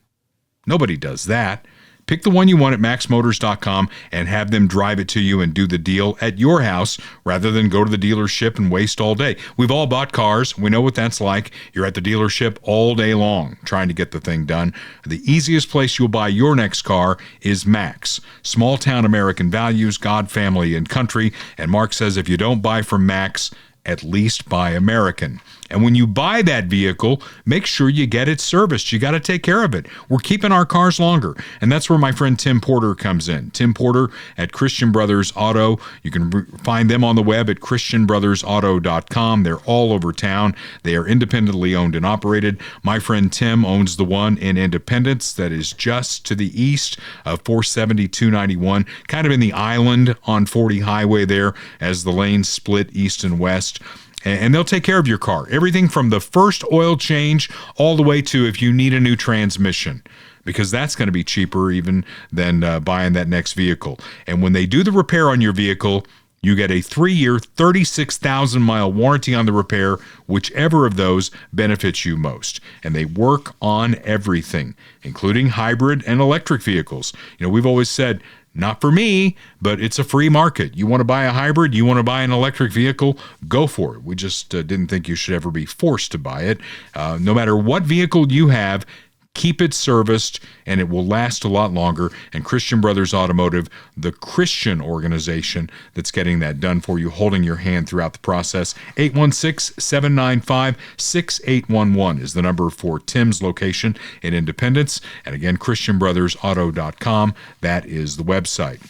Nobody does that. Pick the one you want at maxmotors.com and have them drive it to you and do the deal at your house rather than go to the dealership and waste all day. We've all bought cars. We know what that's like. You're at the dealership all day long trying to get the thing done. The easiest place you'll buy your next car is Max. Small town American values, God, family, and country. And Mark says if you don't buy from Max, at least buy American. And when you buy that vehicle, make sure you get it serviced. You got to take care of it. We're keeping our cars longer. And that's where my friend Tim Porter comes in. Tim Porter at Christian Brothers Auto. You can find them on the web at christianbrothersauto.com. They're all over town. They are independently owned and operated. My friend Tim owns the one in Independence that is just to the east of 470-291, kind of in the island on 40 highway there as the lanes split east and west. And they'll take care of your car. Everything from the first oil change all the way to if you need a new transmission, because that's going to be cheaper even than buying that next vehicle. And when they do the repair on your vehicle, you get a 3-year, 36,000-mile warranty on the repair, whichever of those benefits you most. And they work on everything, including hybrid and electric vehicles. You know, we've always said, not for me, but it's a free market. You want to buy a hybrid, you want to buy an electric vehicle, go for it. We just didn't think you should ever be forced to buy it. No matter what vehicle you have, keep it serviced, and it will last a lot longer. And Christian Brothers Automotive, the Christian organization that's getting that done for you, holding your hand throughout the process. 816-795-6811 is the number for Tim's location in Independence. And again, christianbrothersauto.com. That is the website.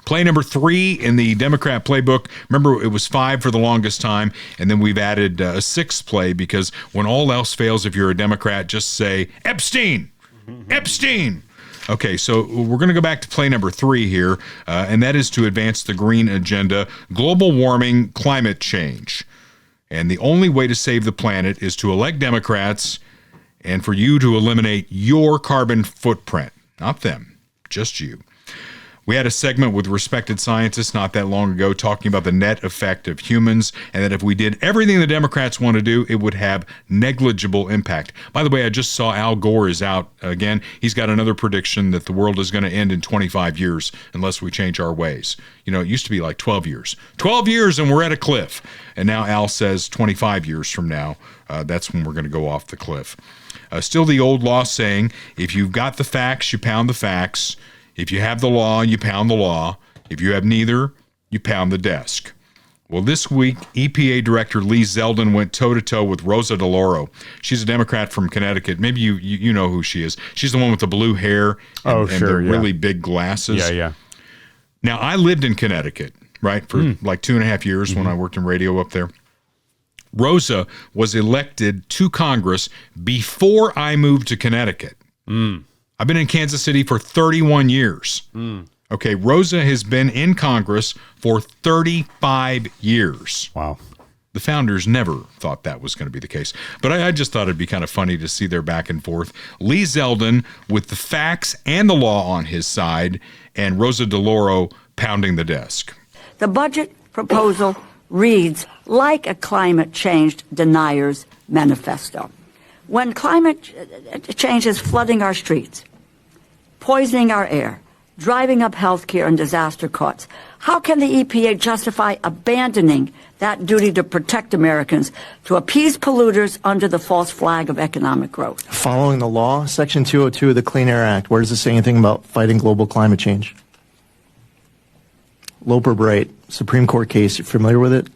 Play number 3 in the Democrat playbook. Remember, it was 5 for the longest time, and then we've added a 6th play because when all else fails, if you're a Democrat, just say, Epstein! Epstein! Okay, so we're going to go back to play number 3 here, and that is to advance the green agenda, global warming, climate change. And the only way to save the planet is to elect Democrats and for you to eliminate your carbon footprint. Not them, just you. We had a segment with respected scientists not that long ago talking about the net effect of humans and that if we did everything the Democrats want to do, it would have negligible impact. By the way, I just saw Al Gore is out again. He's got another prediction that the world is going to end in 25 years unless we change our ways. You know, it used to be like 12 years. 12 years and we're at a cliff. And now Al says 25 years from now, that's when we're going to go off the cliff. Still the old law saying, if you've got the facts, you pound the facts. If you have the law, you pound the law. If you have neither, you pound the desk. Well, this week, EPA Director Lee Zeldin went toe-to-toe with Rosa DeLauro. She's a Democrat from Connecticut. Maybe you know who she is. She's the one with the blue hair and the really big glasses. Yeah. Now, I lived in Connecticut, right, for like 2.5 years when I worked in radio up there. Rosa was elected to Congress before I moved to Connecticut. I've been in Kansas City for 31 years. Okay, Rosa has been in Congress for 35 years. Wow. The founders never thought that was going to be the case. But I just thought it'd be kind of funny to see their back and forth. Lee Zeldin with the facts and the law on his side, and Rosa DeLauro pounding the desk. The budget proposal reads like a climate change denier's manifesto. When climate change is flooding our streets, poisoning our air, driving up healthcare and disaster costs, how can the EPA justify abandoning that duty to protect Americans to appease polluters under the false flag of economic growth? Following the law, Section 202 of the Clean Air Act, where does it say anything about fighting global climate change? Loper-Bright, Supreme Court case, you familiar with it?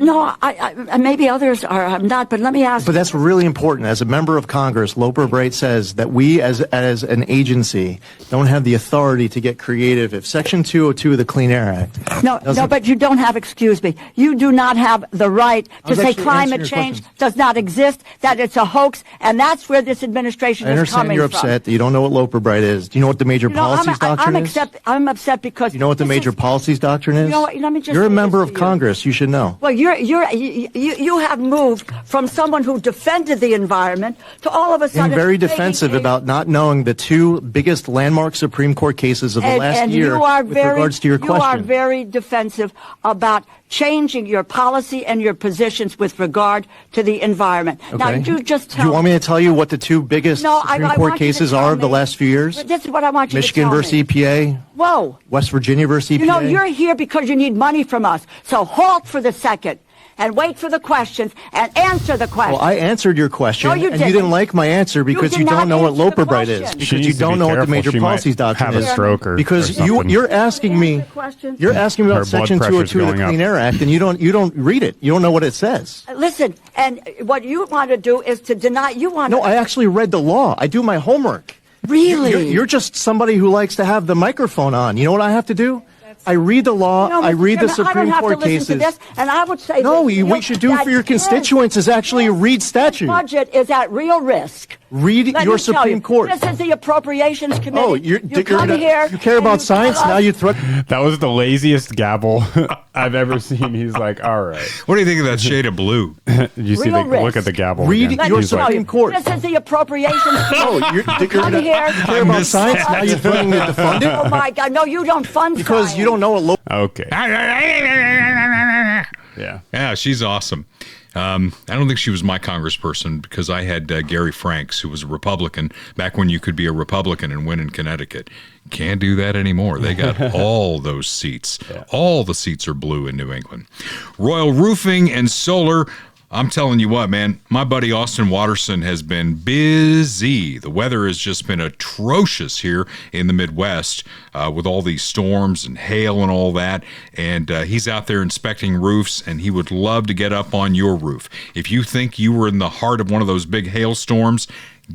No, I maybe others are. I'm not, but let me ask. But that's really important. As a member of Congress, Loper-Bright says that we, as an agency, don't have the authority to get creative. If Section 202 of the Clean Air Act, no, but you don't have. Excuse me. You do not have the right to say climate change does not exist. That it's a hoax, and that's where this administration is coming from. I understand you're upset that you don't know what Loper-Bright is. Do you know what the major policies doctrine is? I'm upset because you know what the major policies doctrine is. You know what, let me just. You're a member of Congress. You should know. Well, you have moved from someone who defended the environment to all of a sudden being very defensive about not knowing the 2 biggest landmark Supreme Court cases of the last year with regards to your question. You are very defensive about changing your policy and your positions with regard to the environment. Okay. Now, you just tell me. Do you want me to tell you what the 2 biggest Supreme Court cases are of the last few years? This is what I want you Michigan to tell versus me. EPA. Whoa. West Virginia versus EPA. You know, you're here because you need money from us. So halt for the second and wait for the questions and answer the questions. Well, I answered your question, No, you and didn't. you didn't like my answer because you, did don't not know what answer the Loper Bright is, question. because She you needs to don't be know what the careful. major She might policies doctrine have a is. stroke or Because something. you're asking me, you're asking me Her about blood Section pressure's 202 of the going up. Clean Air Act, and you don't read it. You don't know what it says. Listen, and what you want to do is to deny. You want No, to. I actually read the law. I do my homework. Really? You're just somebody who likes to have the microphone on. You know what I have to do? I read the law. No, I Mr. read the Chairman, I don't Supreme have Court to listen cases. to this, and I would say No, that, what you should do for your constituents is actually read statute. budget is at real risk. Read Let your me tell Supreme you, Court. This is the Appropriations Committee. Oh, you come gonna- here. You care about science? Now you throw. That was the laziest gavel I've ever seen. He's like, all right. What do you think of that shade of blue? You see, Real look risk. at the gavel. Read again. your He's like, Supreme Court. This is the Appropriations Committee. Oh, you come here. You care about science? Now you're threatening to defund it? Oh my God! No, you don't fund Because science. you don't know what. Okay. Yeah. Yeah, she's awesome. I don't think she was my congressperson because I had Gary Franks, who was a Republican back when you could be a Republican and win in Connecticut. Can't do that anymore. They got all those seats. Yeah. All the seats are blue in New England. Royal Roofing and Solar. I'm telling you what, man, my buddy Austin Watterson has been busy. The weather has just been atrocious here in the Midwest with all these storms and hail and all that. And he's out there inspecting roofs, and he would love to get up on your roof. If you think you were in the heart of one of those big hailstorms,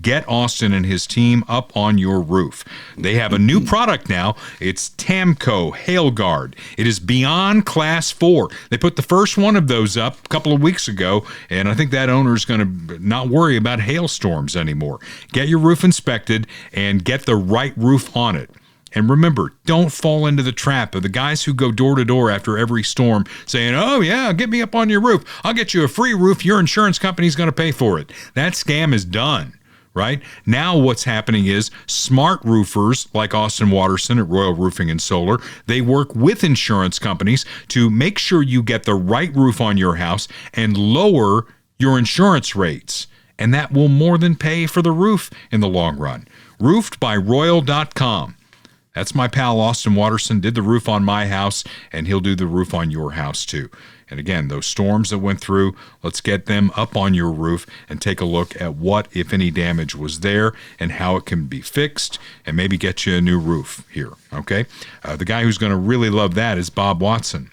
get Austin and his team up on your roof. They have a new product now. It's Tamco Hail Guard. It is beyond Class 4. They put the first one of those up a couple of weeks ago, and I think that owner's going to not worry about hailstorms anymore. Get your roof inspected and get the right roof on it. And remember, don't fall into the trap of the guys who go door to door after every storm saying, oh, yeah, get me up on your roof. I'll get you a free roof. Your insurance company's going to pay for it. That scam is done. Right? Now what's happening is smart roofers like Austin Watterson at Royal Roofing and Solar, they work with insurance companies to make sure you get the right roof on your house and lower your insurance rates. And that will more than pay for the roof in the long run. Roofedbyroyal.com. That's my pal Austin Watterson, did the roof on my house, and he'll do the roof on your house too. And again, those storms that went through, let's get them up on your roof and take a look at what, if any, damage was there and how it can be fixed and maybe get you a new roof here, okay? The guy who's going to really love that is Bob Watson,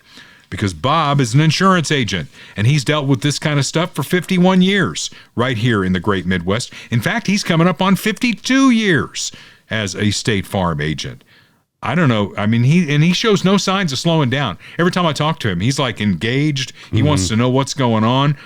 because Bob is an insurance agent, and he's dealt with this kind of stuff for 51 years right here in the great Midwest. In fact, he's coming up on 52 years as a State Farm agent. I don't know. I mean, he shows no signs of slowing down. Every time I talk to him, he's like engaged. He wants to know what's going on.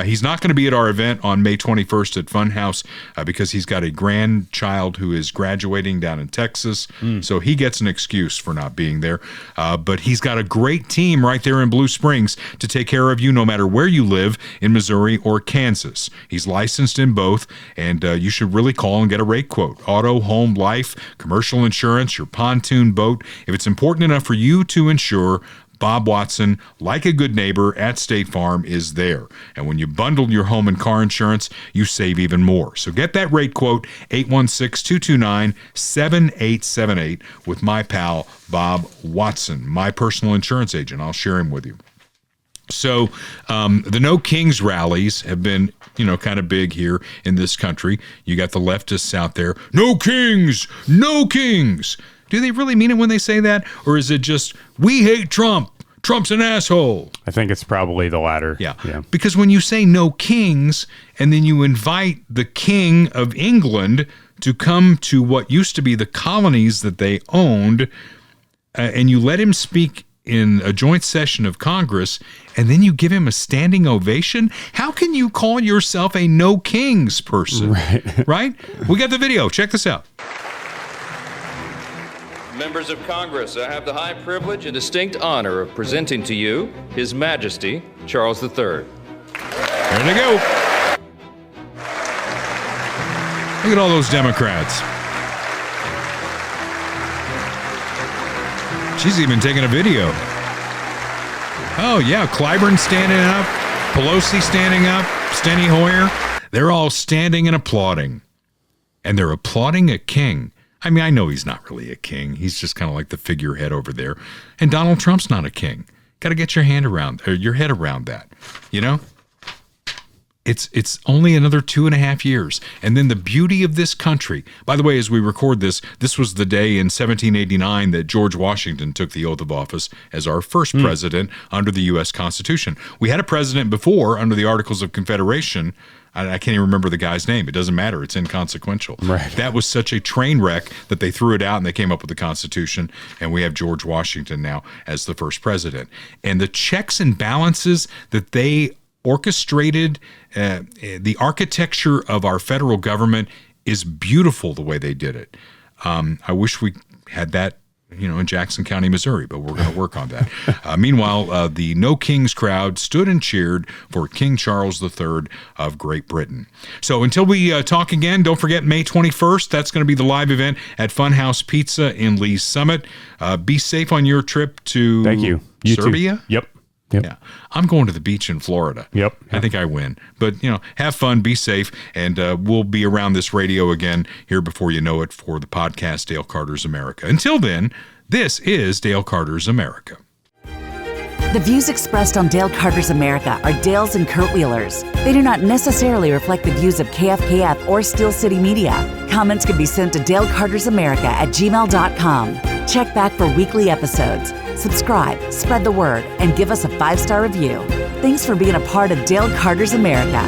He's not going to be at our event on May 21st at Funhouse because he's got a grandchild who is graduating down in Texas. So he gets an excuse for not being there. But he's got a great team right there in Blue Springs to take care of you no matter where you live in Missouri or Kansas. He's licensed in both, and you should really call and get a rate quote. Auto, home, life, commercial insurance, your pontoon boat. If it's important enough for you to insure, Bob Watson, like a good neighbor at State Farm, is there. And when you bundle your home and car insurance, you save even more. So get that rate quote, 816-229-7878, with my pal, Bob Watson, my personal insurance agent. I'll share him with you. So the No Kings rallies have been, kind of big here in this country. You got the leftists out there. No kings! No kings! Do they really mean it when they say that? Or is it just, we hate Trump? Trump's an asshole. I think it's probably the latter. Yeah. Because when you say no kings, and then you invite the King of England to come to what used to be the colonies that they owned, and you let him speak in a joint session of Congress, and then you give him a standing ovation, how can you call yourself a no kings person? Right? We got the video. Check this out. Members of Congress, I have the high privilege and distinct honor of presenting to you His Majesty Charles III. There they go. Look at all those Democrats. She's even taking a video. Oh, yeah, Clyburn standing up, Pelosi standing up, Steny Hoyer. They're all standing and applauding. And they're applauding a king. I mean, I know he's not really a king. He's just kind of like the figurehead over there. And Donald Trump's not a king. to get your head around that. You know, it's only another 2.5 years. And then the beauty of this country, by the way, as we record this was the day in 1789 that George Washington took the oath of office as our first president under the U.S. Constitution. We had a president before under the Articles of Confederation. I can't even remember the guy's name. It doesn't matter. It's inconsequential. Right. That was such a train wreck that they threw it out and they came up with the Constitution. And we have George Washington now as the first president. And the checks and balances that they orchestrated, the architecture of our federal government is beautiful the way they did it. I wish we had that, in Jackson County, Missouri, but we're going to work on that. Meanwhile, the No Kings crowd stood and cheered for King Charles III of Great Britain. So until we talk again, don't forget May 21st. That's going to be the live event at Funhouse Pizza in Lee's Summit. Be safe on your trip to Thank you. You Serbia. Too. Yep. Yeah, I'm going to the beach in Florida. Yep. I think I win. But, have fun, be safe, and we'll be around this radio again here before you know it for the podcast Dale Carter's America. Until then, this is Dale Carter's America. The views expressed on Dale Carter's America are Dale's and Kurt Wheeler's. They do not necessarily reflect the views of KFKF or Steel City Media. Comments can be sent to dalecartersamerica@gmail.com. Check back for weekly episodes. Subscribe, spread the word, and give us a 5-star review. Thanks for being a part of Dale Carter's America.